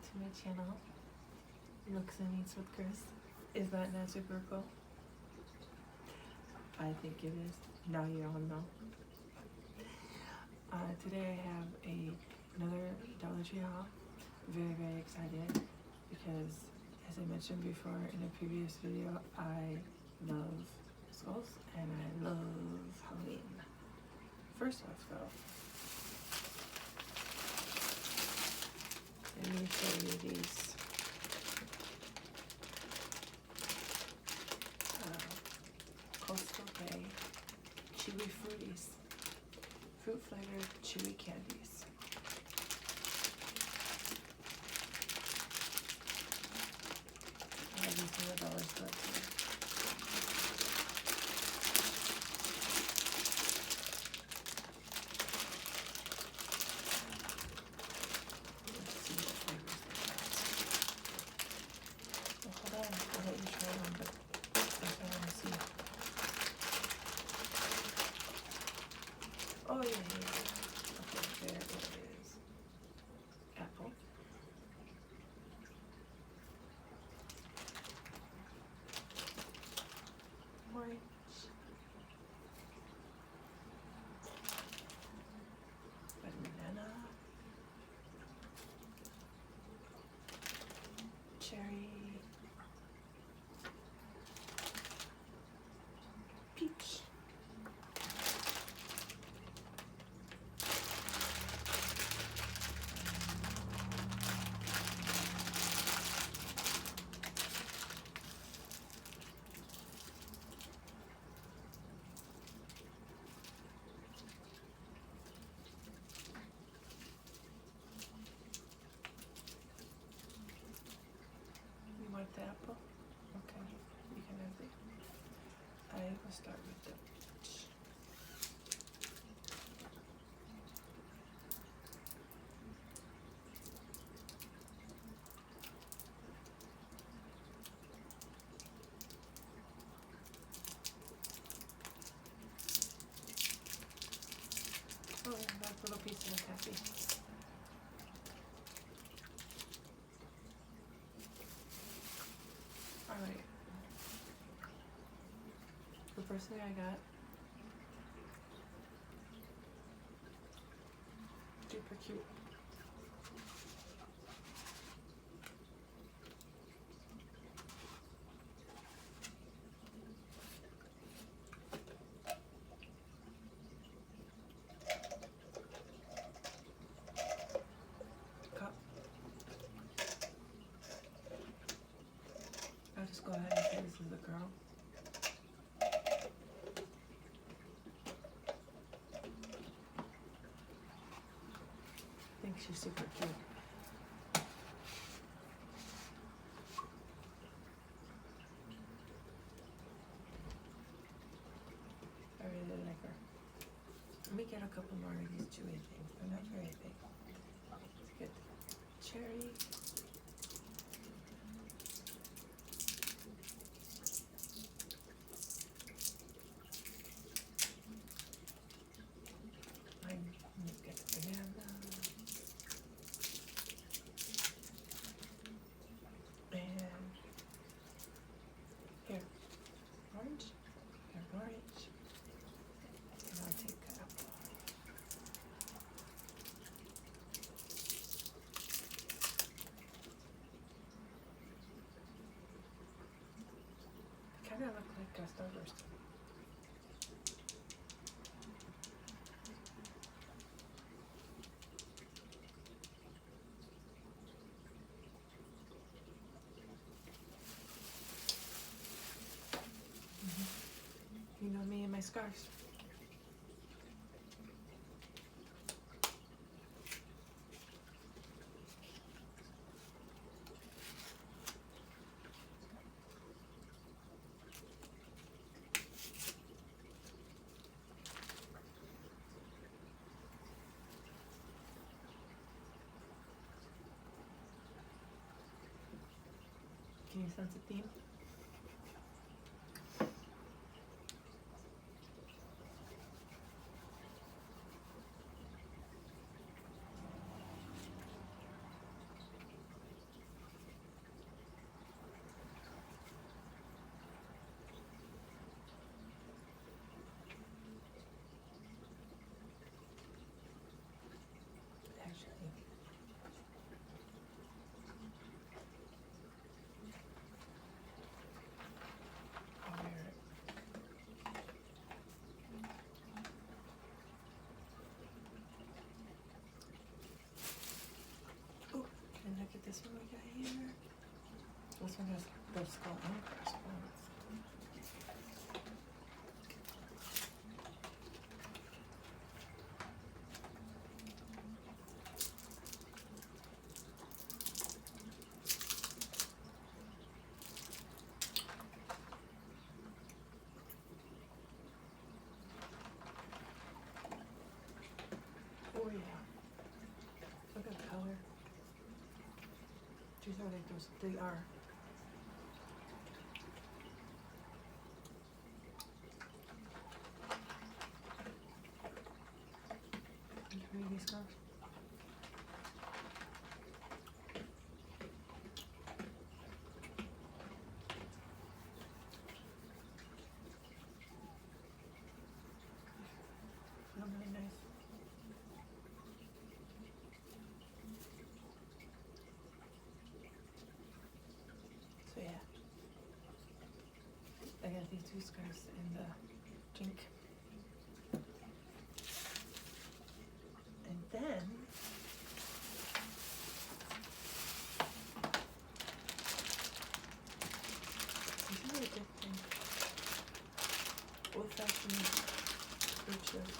to my channel, Looks and Eats with Chris. Is that not super cool? I think it is. Now you all know. Today I have another Dollar Tree haul. Very, very excited because, as I mentioned before in a previous video, I love skulls and I love Halloween. First off, though, let me show you these Coastal Bay Chewy Fruities, fruit flavored chewy candies. I have these in the dollar store too. Let's see what flavors they got. Well, hold on, I'll let you try one, but first I want to see. Oh yeah, yeah. Okay, there it is. Apple. Orange. Banana. Cherry. Peach. You want the apple? Okay, you can have it. I will start with the peach. Oh, and that little piece of the taffy. Alright. The first thing I got, super cute. Cup. I'll just go ahead and say this is the girl. I think she's super cute. I really like her. Let me get a couple more of these chewy things. They're not very big. Let's get cherry. Let's get the banana. And here, orange. Here, orange. And I'll take the apple. They kind of look like Starburst. You know me and my scarves. Can you sense a theme? at this one we got here. This one has the skull and crossbones. Oh yeah. Look at the color. These are like those, they are. Can you read these scarves? Feel really nice. So yeah, I got these two scarves in the Jink. And then these are a good thing. Old-fashioned creatures.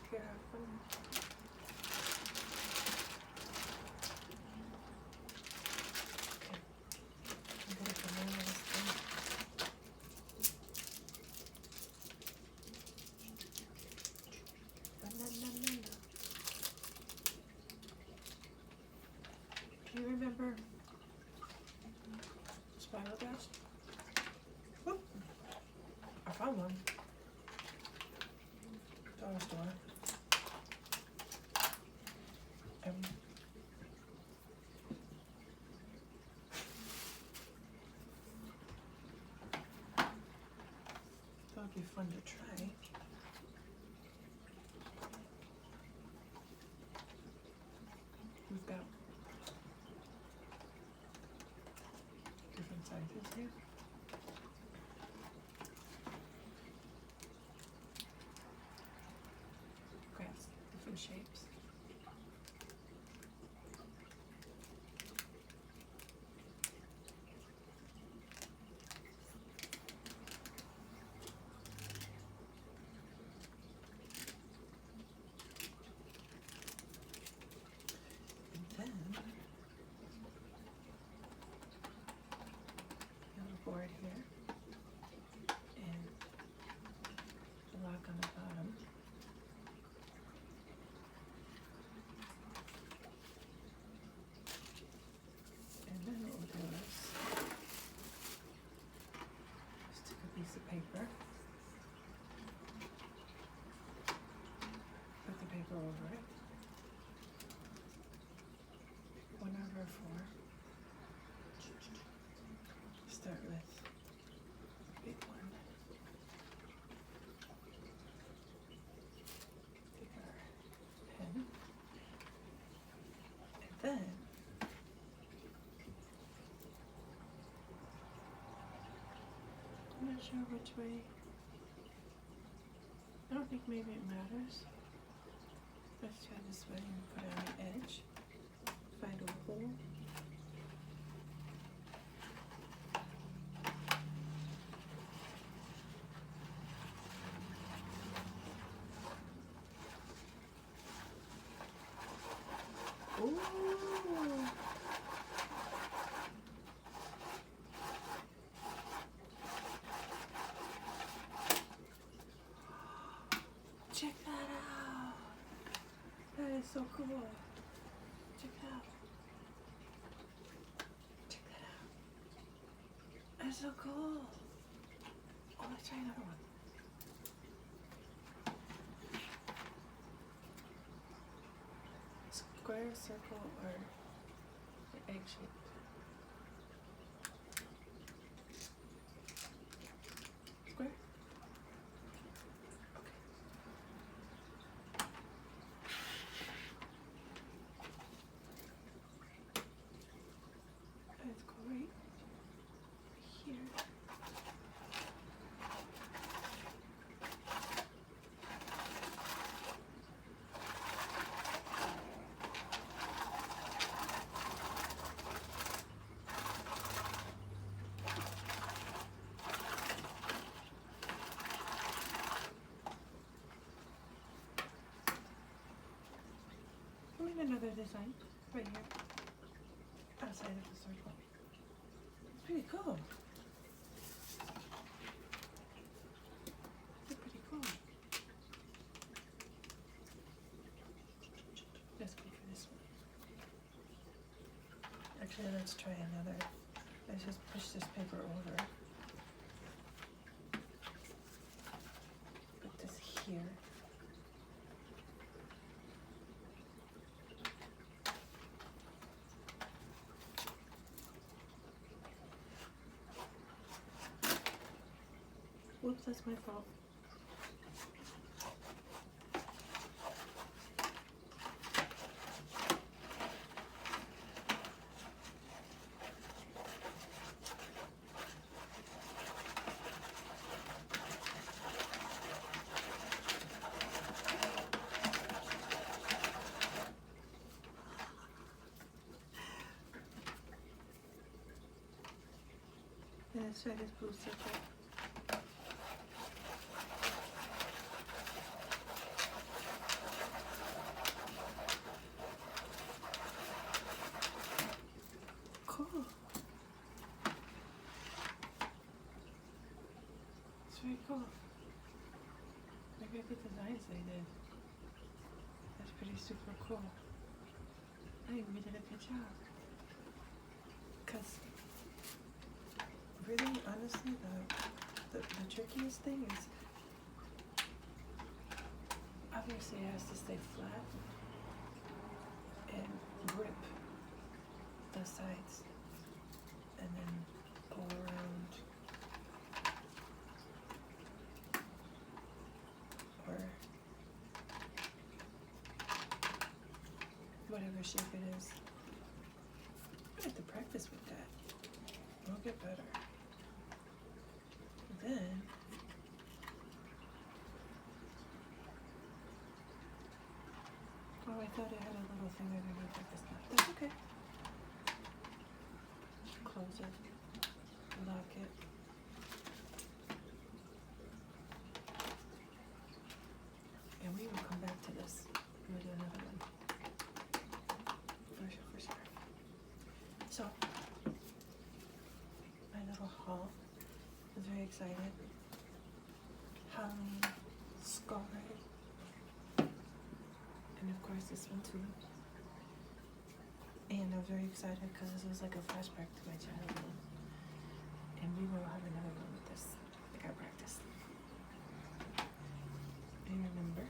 Here, have fun. Okay, I'm gonna come in with this thing. Banana. Do you remember Spiral Dash? Whoop. I found one. Dollar store. That would be fun to try. We've got different sizes here. Grass, different shapes. And then board here and the lock on the bottom. And then what we'll do is stick a piece of paper, put the paper over it, 1/4. Start with big one. Take our pen. And then I'm not sure which way. I don't think maybe it matters. Let's try this way and put it on the edge. Find a hole. Ooh. Check that out. That is so cool. Check it out. Check that out. That's so cool. Oh, let's try another one. Square, circle, or egg shape. Square? Okay. That's great. Here. another design right here outside of the circle. It's pretty cool. It's pretty cool. Let's go for this one. Actually, let's try another. Let's just push this paper over. Put this here. Whoops, that's my fault. Let's try this blue circle. Cool. It's very cool. Look at the designs they did. That's pretty super cool. I think we did a good job. Cause really, honestly, the trickiest thing is obviously it has to stay flat and grip the sides and then go around or whatever shape it is. I have to practice with that. It'll get better. Then oh, I thought it had a little thing underneath it. It's not. That's okay. Close it. Lock it. And we will come back to this. We'll do another one. For sure, for sure. So, my little haul. I was very excited. Halloween, Skull Ride, and of course this one too. And I was very excited because this was like a flashback to my childhood. And we will have another one with this. I got practice. And remember,